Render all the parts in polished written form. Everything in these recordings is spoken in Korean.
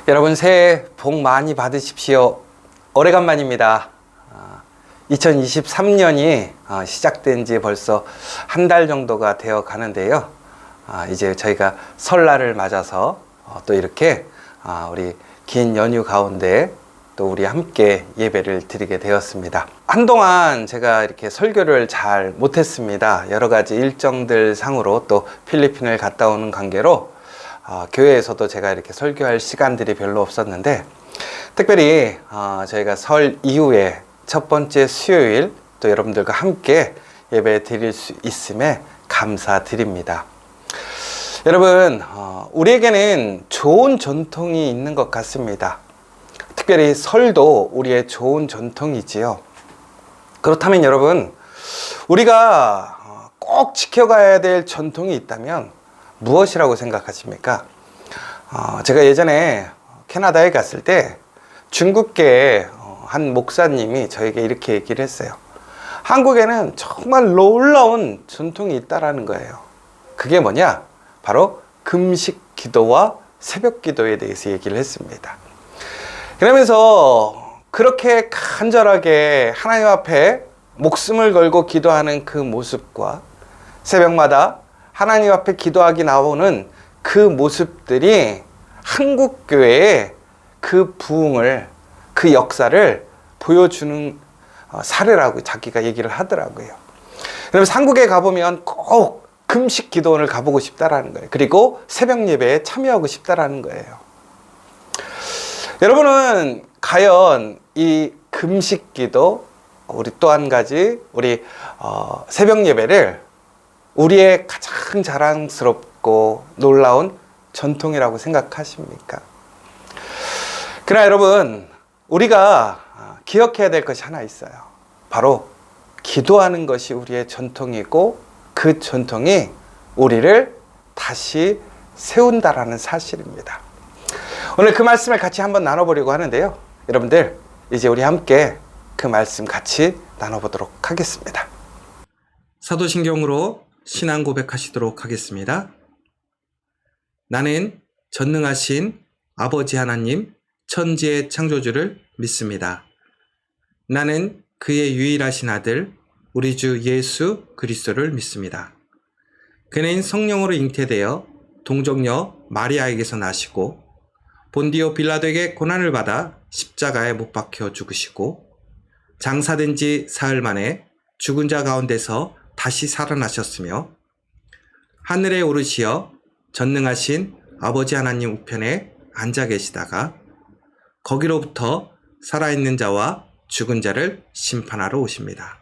여러분 새해 복 많이 받으십시오. 오래간만입니다. 2023년이 시작된 지 벌써 한 달 정도가 되어 가는데요. 이제 저희가 설날을 맞아서 또 이렇게 우리 긴 연휴 가운데 또 우리 함께 예배를 드리게 되었습니다. 한동안 제가 이렇게 설교를 잘 못했습니다. 여러 가지 일정들 상으로 또 필리핀을 갔다 오는 관계로 교회에서도 제가 이렇게 설교할 시간들이 별로 없었는데, 특별히 저희가 설 이후에 첫 번째 수요일 또 여러분들과 함께 예배 드릴 수 있음에 감사드립니다. 여러분, 우리에게는 좋은 전통이 있는 것 같습니다. 특별히 설도 우리의 좋은 전통이지요. 그렇다면 여러분, 우리가 꼭 지켜가야 될 전통이 있다면 무엇이라고 생각하십니까? 제가 예전에 캐나다에 갔을 때 중국계 한 목사님이 저에게 이렇게 얘기를 했어요. 한국에는 정말 놀라운 전통이 있다라는 거예요. 그게 뭐냐? 바로 금식 기도와 새벽 기도에 대해서 얘기를 했습니다. 그러면서 그렇게 간절하게 하나님 앞에 목숨을 걸고 기도하는 그 모습과 새벽마다 하나님 앞에 기도하기 나오는 그 모습들이 한국 교회의 그 부흥을, 그 역사를 보여주는 사례라고 자기가 얘기를 하더라고요. 그래서 한국에 가보면 꼭 금식 기도원을 가보고 싶다라는 거예요. 그리고 새벽 예배에 참여하고 싶다라는 거예요. 여러분은 과연 이 금식 기도, 우리 또 한 가지 우리 새벽 예배를 우리의 가장 자랑스럽고 놀라운 전통이라고 생각하십니까? 그러나 여러분, 우리가 기억해야 될 것이 하나 있어요. 바로 기도하는 것이 우리의 전통이고 그 전통이 우리를 다시 세운다라는 사실입니다. 오늘 그 말씀을 같이 한번 나눠보려고 하는데요. 여러분들, 이제 우리 함께 그 말씀 같이 나눠보도록 하겠습니다. 사도신경으로 신앙 고백하시도록 하겠습니다. 나는 전능하신 아버지 하나님, 천지의 창조주를 믿습니다. 나는 그의 유일하신 아들, 우리 주 예수 그리스도를 믿습니다. 그는 성령으로 잉태되어 동정녀 마리아에게서 나시고 본디오 빌라도에게 고난을 받아 십자가에 못 박혀 죽으시고 장사된 지 사흘 만에 죽은 자 가운데서 다시 살아나셨으며 하늘에 오르시어 전능하신 아버지 하나님 우편에 앉아 계시다가 거기로부터 살아있는 자와 죽은 자를 심판하러 오십니다.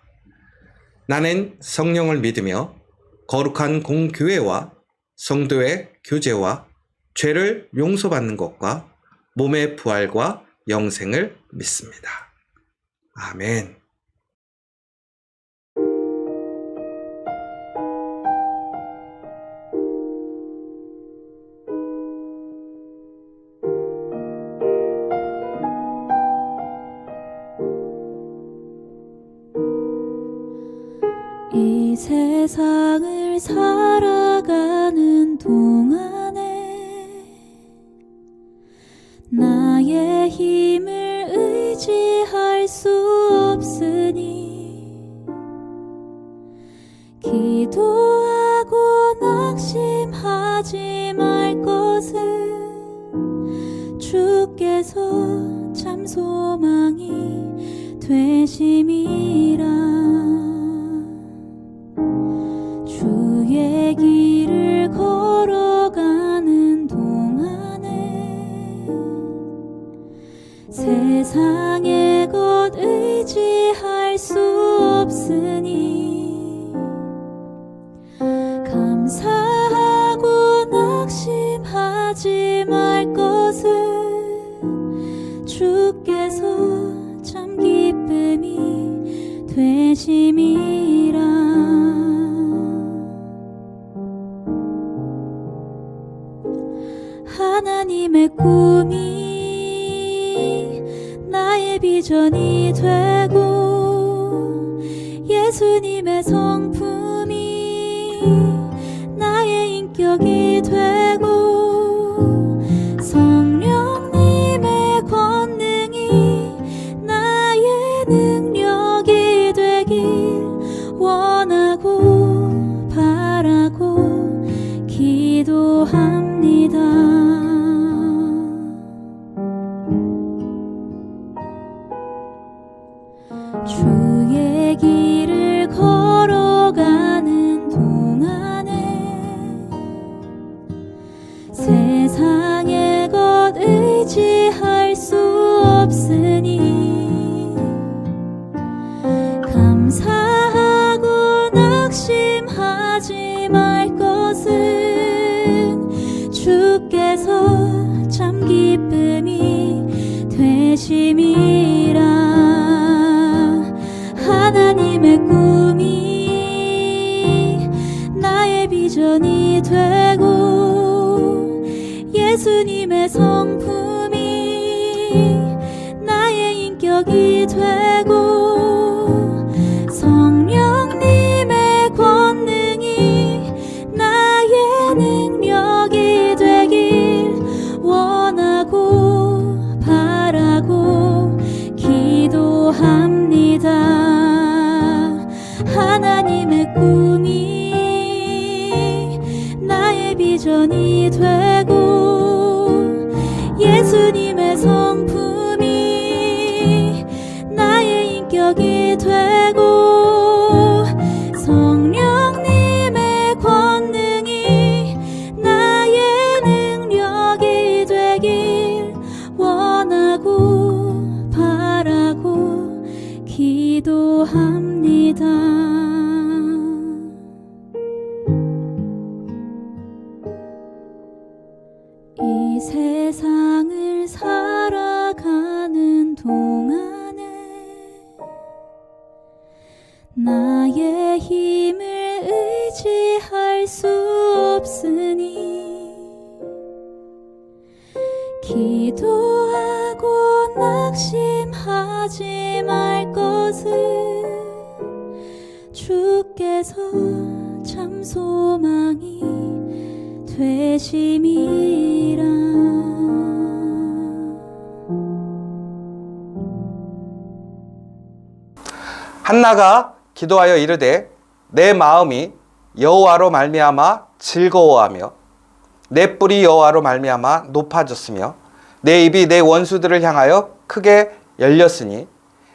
나는 성령을 믿으며 거룩한 공교회와 성도의 교제와 죄를 용서받는 것과 몸의 부활과 영생을 믿습니다. 아멘. 이 세상을 살아가는 동안에 나의 힘을 의지할 수 없으니 기도하고 낙심하지 말 것은 주께서 참 소망이 되심이라. 주의 길을 걸어가는 동안에 세상의 것 의지할 수 없으니 감사하고 낙심하지 말 것은 주께서 참 기쁨이 되심이라. 하나님의 꿈이 나의 비전이 되고 예수님의 성품이 나의 인격이 되고 성령님 기도합니다. 주의 길을 걸어가는 동안에 세상의 것 의지할 수 없으니 감사하고 낙심하지 말 것은 주께서 참 기쁨이 되심이라. 하나님의 꿈이 나의 비전이 되고 예수님의 성품이 나의 인격이 되고 성령님의 권능이 나의 능력이 되길 원하고 바라고 기도합니다. 하나님의 꿈이 나의 비전이 되고 예수님의 성품이 나의 인격이 되고 성령님의 권능이 나의 능력이 되길 원하고 바라고 기도합니다. 이 세상을 살아가는 동안에 나의 힘을 의지할 수 없으니 기도하고 낙심하지 말 것을 주께서 참 소망이 되심이라. 한나가 기도하여 이르되 내 마음이 여호와로 말미암아 즐거워하며 내 뿔이 여호와로 말미암아 높아졌으며 내 입이 내 원수들을 향하여 크게 열렸으니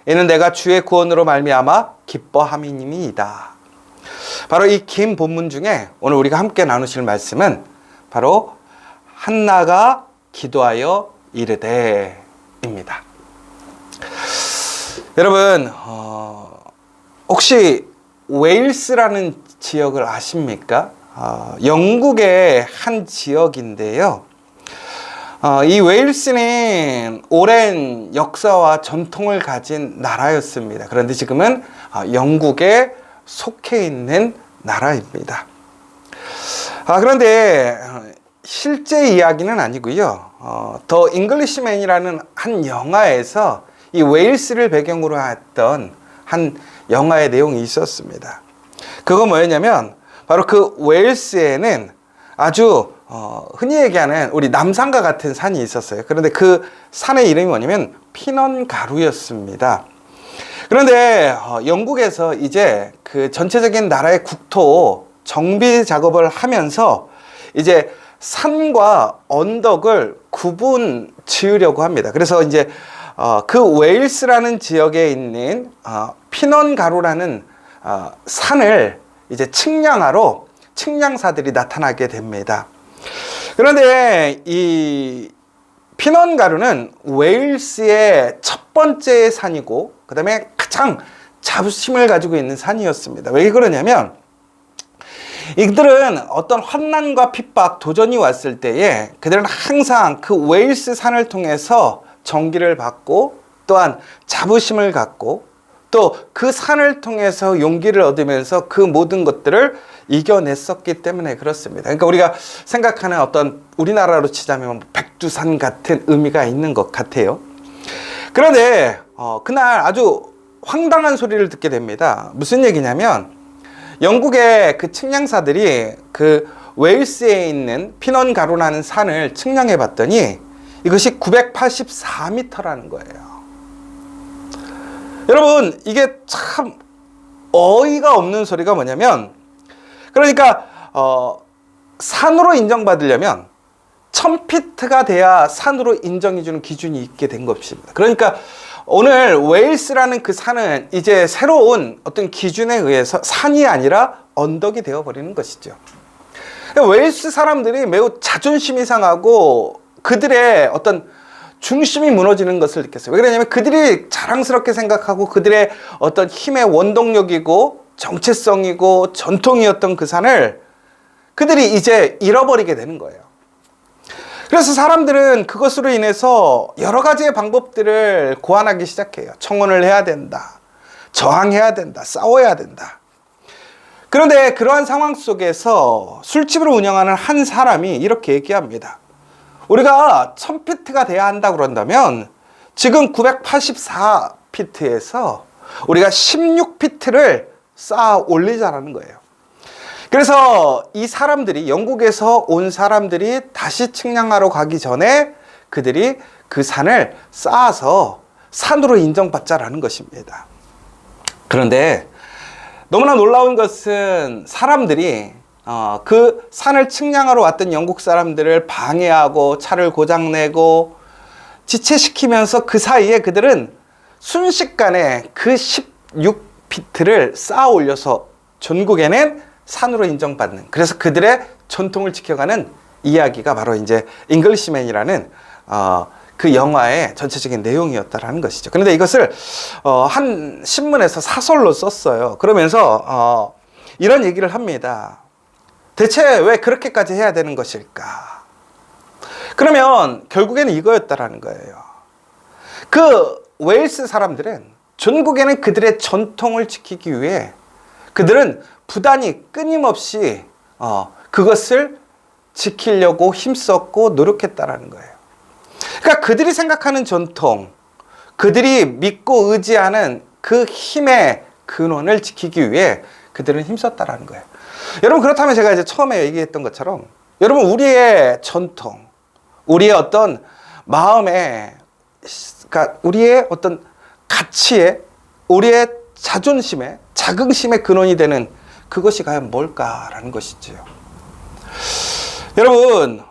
이는 내가 주의 구원으로 말미암아 기뻐함이니이다. 바로 이 긴 본문 중에 오늘 우리가 함께 나누실 말씀은 바로 한나가 기도하여 이르되입니다. 여러분 혹시 웨일스라는 지역을 아십니까? 영국의 한 지역인데요. 이 웨일스는 오랜 역사와 전통을 가진 나라였습니다. 그런데 지금은 영국에 속해 있는 나라입니다. 그런데 실제 이야기는 아니고요. 더 잉글리시맨이라는 한 영화에서 이 웨일스를 배경으로 했던 한 영화의 내용이 있었습니다. 그거 뭐였냐면 바로 그 웨일스에는 아주 흔히 얘기하는 우리 남산과 같은 산이 있었어요. 그런데 그 산의 이름이 뭐냐면 피넌가루였습니다. 그런데 영국에서 이제 그 전체적인 나라의 국토 정비 작업을 하면서 이제 산과 언덕을 구분 지으려고 합니다. 그래서 이제 그 웨일스라는 지역에 있는 피넌가루라는 산을 이제 측량하러 측량사들이 나타나게 됩니다. 그런데 이 피넌가루는 웨일스의 첫 번째 산이고 그 다음에 가장 자부심을 가지고 있는 산이었습니다. 왜 그러냐면 이들은 어떤 환난과 핍박, 도전이 왔을 때에 그들은 항상 그 웨일스 산을 통해서 전기를 받고 또한 자부심을 갖고 또 그 산을 통해서 용기를 얻으면서 그 모든 것들을 이겨냈었기 때문에 그렇습니다. 그러니까 우리가 생각하는 어떤 우리나라로 치자면 백두산 같은 의미가 있는 것 같아요. 그런데 그날 아주 황당한 소리를 듣게 됩니다. 무슨 얘기냐면 영국의 그 측량사들이 그 웨일스에 있는 피넌가루라는 산을 측량해 봤더니 이것이 984m라는 거예요. 여러분, 이게 참 어이가 없는 소리가 뭐냐면, 그러니까 산으로 인정받으려면 1000피트가 돼야 산으로 인정해주는 기준이 있게 된 것입니다. 그러니까 오늘 웨일스라는 그 산은 이제 새로운 어떤 기준에 의해서 산이 아니라 언덕이 되어버리는 것이죠. 웨일스 사람들이 매우 자존심이 상하고 그들의 어떤 중심이 무너지는 것을 느꼈어요. 왜 그러냐면 그들이 자랑스럽게 생각하고 그들의 어떤 힘의 원동력이고 정체성이고 전통이었던 그 산을 그들이 이제 잃어버리게 되는 거예요. 그래서 사람들은 그것으로 인해서 여러 가지의 방법들을 고안하기 시작해요. 청원을 해야 된다. 저항해야 된다. 싸워야 된다. 그런데 그러한 상황 속에서 술집을 운영하는 한 사람이 이렇게 얘기합니다. 우리가 1000피트가 돼야 한다 그런다면 지금 984피트에서 우리가 16피트를 쌓아 올리자라는 거예요. 그래서 이 사람들이, 영국에서 온 사람들이 다시 측량하러 가기 전에 그들이 그 산을 쌓아서 산으로 인정받자라는 것입니다. 그런데 너무나 놀라운 것은 사람들이 그 산을 측량하러 왔던 영국 사람들을 방해하고 차를 고장내고 지체시키면서 그 사이에 그들은 순식간에 그 16피트를 쌓아 올려서 전국에는 산으로 인정받는, 그래서 그들의 전통을 지켜가는 이야기가 바로 이제 잉글리시맨이라는 그 영화의 전체적인 내용이었다라는 것이죠. 그런데 이것을 한 신문에서 사설로 썼어요. 그러면서 이런 얘기를 합니다. 대체 왜 그렇게까지 해야 되는 것일까? 그러면 결국에는 이거였다라는 거예요. 그 웨일스 사람들은 전국에는 그들의 전통을 지키기 위해 그들은 부단히 끊임없이 그것을 지키려고 힘썼고 노력했다라는 거예요. 그러니까 그들이 생각하는 전통, 그들이 믿고 의지하는 그 힘의 근원을 지키기 위해 그들은 힘썼다라는 거예요. 여러분, 그렇다면 제가 이제 처음에 얘기했던 것처럼 여러분, 우리의 전통, 우리의 어떤 마음에, 그러니까 우리의 어떤 가치에, 우리의 자존심에, 자긍심의 근원이 되는 그것이 과연 뭘까라는 것이지요. 여러분,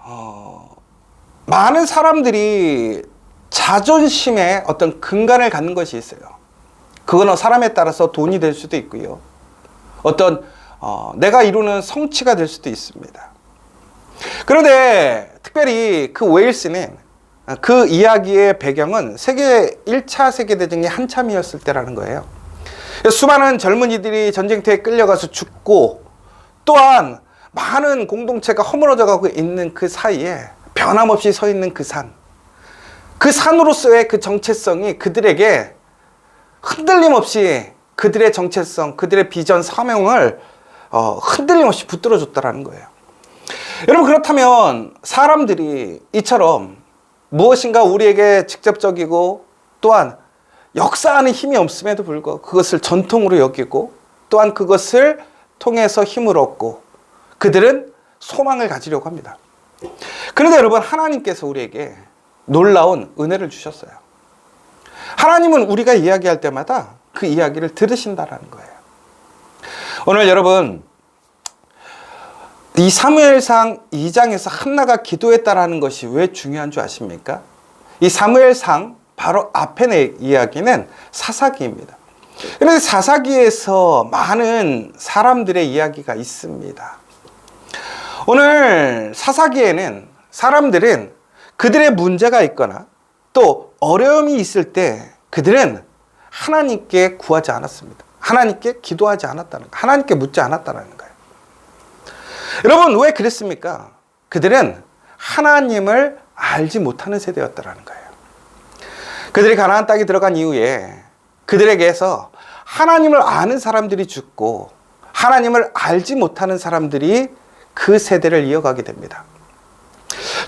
많은 사람들이 자존심에 어떤 근간을 갖는 것이 있어요. 그거는 사람에 따라서 돈이 될 수도 있고요. 어떤 내가 이루는 성취가 될 수도 있습니다. 그런데 특별히 그 웨일스는 그 이야기의 배경은 1차 세계대전이 한참이었을 때라는 거예요. 수많은 젊은이들이 전쟁터에 끌려가서 죽고 또한 많은 공동체가 허물어져 가고 있는 그 사이에 변함없이 서 있는 그 산, 그 산으로서의 그 정체성이 그들에게 흔들림 없이 그들의 정체성, 그들의 비전, 사명을 흔들림 없이 붙들어줬다라는 거예요. 여러분, 그렇다면 사람들이 이처럼 무엇인가 우리에게 직접적이고 또한 역사하는 힘이 없음에도 불구하고 그것을 전통으로 여기고 또한 그것을 통해서 힘을 얻고 그들은 소망을 가지려고 합니다. 그런데 여러분, 하나님께서 우리에게 놀라운 은혜를 주셨어요. 하나님은 우리가 이야기할 때마다 그 이야기를 들으신다라는 거예요. 오늘 여러분, 이 사무엘상 2장에서 한나가 기도했다라는 것이 왜 중요한 줄 아십니까? 이 사무엘상 바로 앞에 이야기는 사사기입니다. 그런데 사사기에서 많은 사람들의 이야기가 있습니다. 오늘 사사기에는 사람들은 그들의 문제가 있거나 또 어려움이 있을 때 그들은 하나님께 구하지 않았습니다. 하나님께 기도하지 않았다는 거예요. 하나님께 묻지 않았다는 거예요. 여러분, 왜 그랬습니까? 그들은 하나님을 알지 못하는 세대였다는 거예요. 그들이 가나안 땅에 들어간 이후에 그들에게서 하나님을 아는 사람들이 죽고 하나님을 알지 못하는 사람들이 그 세대를 이어가게 됩니다.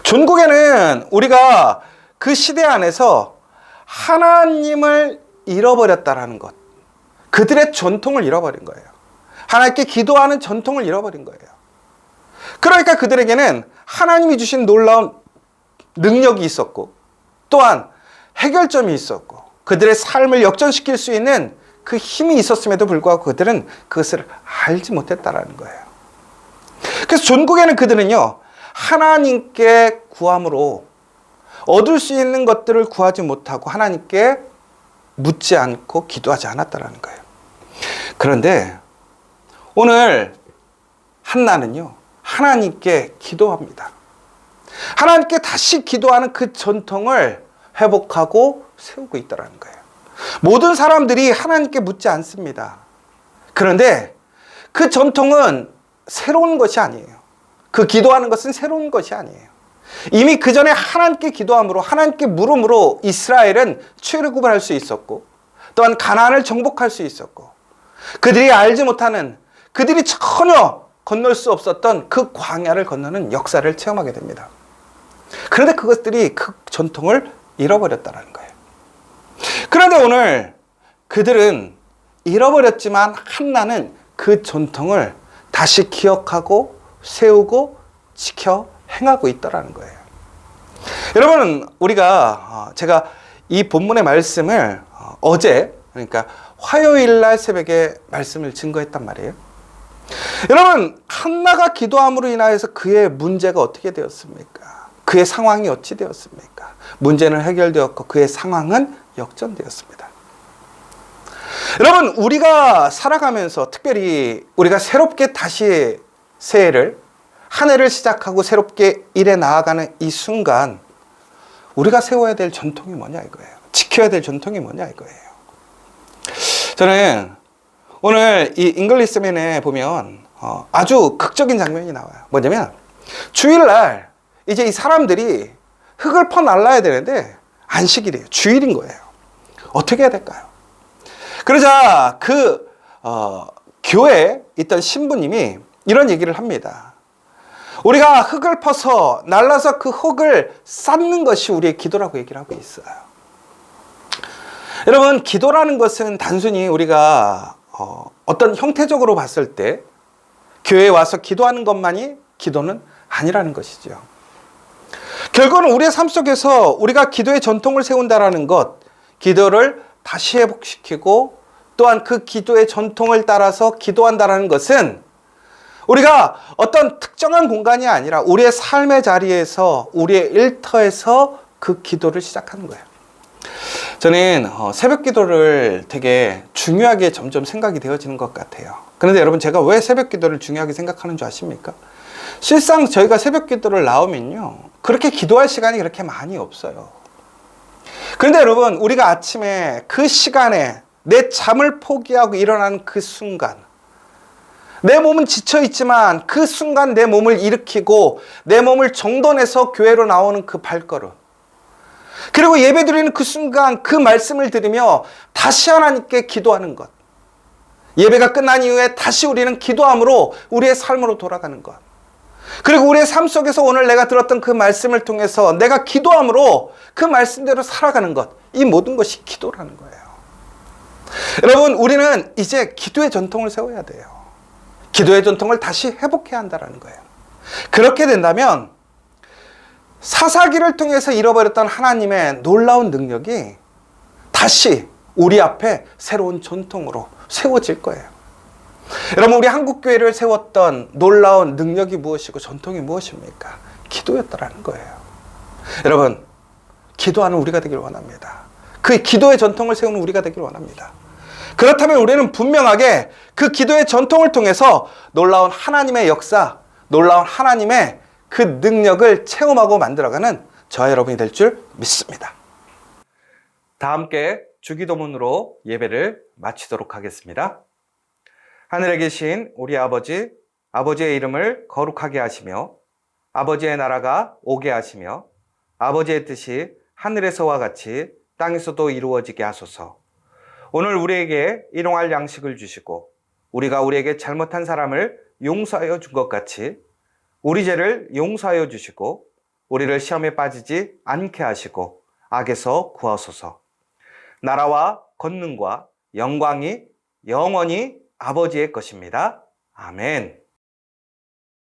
전국에는 우리가 그 시대 안에서 하나님을 잃어버렸다라는 것, 그들의 전통을 잃어버린 거예요. 하나님께 기도하는 전통을 잃어버린 거예요. 그러니까 그들에게는 하나님이 주신 놀라운 능력이 있었고 또한 해결점이 있었고 그들의 삶을 역전시킬 수 있는 그 힘이 있었음에도 불구하고 그들은 그것을 알지 못했다라는 거예요. 그래서 전국에는 그들은요, 하나님께 구함으로 얻을 수 있는 것들을 구하지 못하고 하나님께 묻지 않고 기도하지 않았다라는 거예요. 그런데 오늘 한나는요, 하나님께 기도합니다. 하나님께 다시 기도하는 그 전통을 회복하고 세우고 있다는 거예요. 모든 사람들이 하나님께 묻지 않습니다. 그런데 그 전통은 새로운 것이 아니에요. 그 기도하는 것은 새로운 것이 아니에요. 이미 그 전에 하나님께 기도함으로, 하나님께 물음으로 이스라엘은 출애굽을 수 있었고, 또한 가나안을 정복할 수 있었고, 그들이 알지 못하는, 그들이 전혀 건널 수 없었던 그 광야를 건너는 역사를 체험하게 됩니다. 그런데 그것들이 그 전통을 잃어버렸다는 거예요. 그런데 오늘 그들은 잃어버렸지만 한나는 그 전통을 다시 기억하고 세우고 지켜 행하고 있다는 거예요. 여러분, 제가 이 본문의 말씀을 어제, 그러니까 화요일 날 새벽에 말씀을 증거했단 말이에요. 여러분, 한나가 기도함으로 인하여서 그의 문제가 어떻게 되었습니까? 그의 상황이 어찌 되었습니까? 문제는 해결되었고 그의 상황은 역전되었습니다. 여러분, 우리가 살아가면서 특별히 우리가 새롭게 다시 새해를, 한 해를 시작하고 새롭게 일에 나아가는 이 순간, 우리가 세워야 될 전통이 뭐냐 이거예요. 지켜야 될 전통이 뭐냐 이거예요. 저는 오늘 이 잉글리시맨에 보면 아주 극적인 장면이 나와요. 뭐냐면 주일날 이제 이 사람들이 흙을 퍼 날라야 되는데 안식일이에요. 주일인 거예요. 어떻게 해야 될까요? 그러자 그 교회에 있던 신부님이 이런 얘기를 합니다. 우리가 흙을 퍼서 날라서 그 흙을 쌓는 것이 우리의 기도라고 얘기를 하고 있어요. 여러분, 기도라는 것은 단순히 우리가 어떤 형태적으로 봤을 때 교회에 와서 기도하는 것만이 기도는 아니라는 것이죠. 결국은 우리의 삶 속에서 우리가 기도의 전통을 세운다라는 것, 기도를 다시 회복시키고 또한 그 기도의 전통을 따라서 기도한다라는 것은 우리가 어떤 특정한 공간이 아니라 우리의 삶의 자리에서, 우리의 일터에서 그 기도를 시작하는 거예요. 저는 새벽 기도를 되게 중요하게 점점 생각이 되어지는 것 같아요. 그런데 여러분, 제가 왜 새벽 기도를 중요하게 생각하는 줄 아십니까? 실상 저희가 새벽 기도를 나오면요, 그렇게 기도할 시간이 그렇게 많이 없어요. 그런데 여러분, 우리가 아침에 그 시간에 내 잠을 포기하고 일어나는 그 순간, 내 몸은 지쳐있지만 그 순간 내 몸을 일으키고 내 몸을 정돈해서 교회로 나오는 그 발걸음, 그리고 예배드리는 그 순간 그 말씀을 들으며 다시 하나님께 기도하는 것, 예배가 끝난 이후에 다시 우리는 기도함으로 우리의 삶으로 돌아가는 것, 그리고 우리의 삶 속에서 오늘 내가 들었던 그 말씀을 통해서 내가 기도함으로 그 말씀대로 살아가는 것, 이 모든 것이 기도라는 거예요. 여러분, 우리는 이제 기도의 전통을 세워야 돼요. 기도의 전통을 다시 회복해야 한다는 거예요. 그렇게 된다면 사사기를 통해서 잃어버렸던 하나님의 놀라운 능력이 다시 우리 앞에 새로운 전통으로 세워질 거예요. 여러분, 우리 한국교회를 세웠던 놀라운 능력이 무엇이고 전통이 무엇입니까? 기도였다라는 거예요. 여러분, 기도하는 우리가 되길 원합니다. 그 기도의 전통을 세우는 우리가 되길 원합니다. 그렇다면 우리는 분명하게 그 기도의 전통을 통해서 놀라운 하나님의 역사, 놀라운 하나님의 그 능력을 체험하고 만들어가는 저와 여러분이 될 줄 믿습니다. 다 함께 주기도문으로 예배를 마치도록 하겠습니다. 하늘에 계신 우리 아버지, 아버지의 이름을 거룩하게 하시며 아버지의 나라가 오게 하시며 아버지의 뜻이 하늘에서와 같이 땅에서도 이루어지게 하소서. 오늘 우리에게 일용할 양식을 주시고 우리가 우리에게 잘못한 사람을 용서하여 준 것 같이 우리 죄를 용서하여 주시고 우리를 시험에 빠지지 않게 하시고 악에서 구하소서. 나라와 권능과 영광이 영원히 아버지의 것입니다. 아멘.